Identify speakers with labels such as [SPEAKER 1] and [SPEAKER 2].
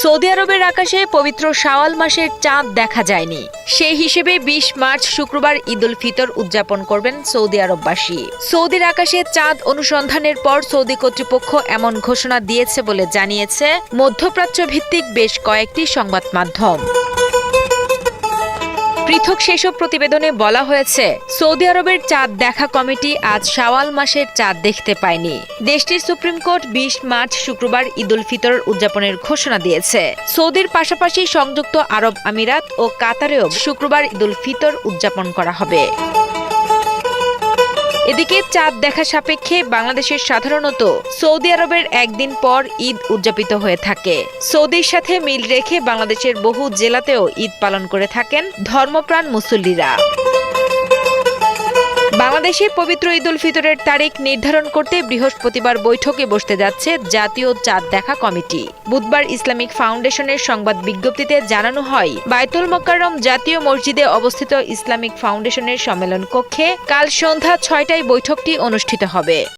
[SPEAKER 1] Saudi আরবের আকাশে পবিত্র শাওয়াল মাসের চাঁদ দেখা যায়নি। সেই হিসেবে ২০ মার্চ শুক্রবার ঈদ উল ফিতর উদযাপন করবেন সৌদি আরববাসী। সৌদির আকাশে চাঁদ অনুসন্ধানের পর সৌদি কর্তৃপক্ষ এমন ঘোষণা দিয়েছে বলে জানিয়েছে মধ্যপ্রাচ্য ভিত্তিক বেশ কয়েকটি সংবাদ মাধ্যম। পৃথক সেসব প্রতিবেদনে বলা হয়েছে, সৌদি আরবের চাঁদ দেখা কমিটি আজ শাওয়াল মাসের চাঁদ দেখতে পায়নি। দেশটির সুপ্রিম কোর্ট ২০ মার্চ শুক্রবার ঈদ উল ফিতর উদযাপনের ঘোষণা দিয়েছে। সৌদির পাশাপাশি সংযুক্ত আরব আমিরাত ও কাতারেও শুক্রবার ঈদ উল ফিতর উদযাপন করা হবে। এদিকে চাঁদ দেখা সাপেক্ষে বাংলাদেশের সাধারণত সৌদি আরবের একদিন পর ঈদ উদযাপিত হয়ে থাকে। সৌদির সাথে মিল রেখে বাংলাদেশের বহু জেলাতেও ঈদ পালন করে থাকেন ধর্মপ্রাণ মুসল্লিরা। বাংলাদেশে পবিত্র ঈদ উল ফিতরের তারিখ নির্ধারণ করতে বৃহস্পতিবার বৈঠকে বসতে যাচ্ছে জাতীয় চাঁদ দেখা কমিটি। বুধবার ইসলামিক ফাউন্ডেশনের সংবাদ বিজ্ঞপ্তিতে জানানো হয়, বায়তুল মোকাররম জাতীয় মসজিদে অবস্থিত ইসলামিক ফাউন্ডেশনের সম্মেলন কক্ষে কাল সন্ধ্যা ৬টায় বৈঠকটি অনুষ্ঠিত হবে।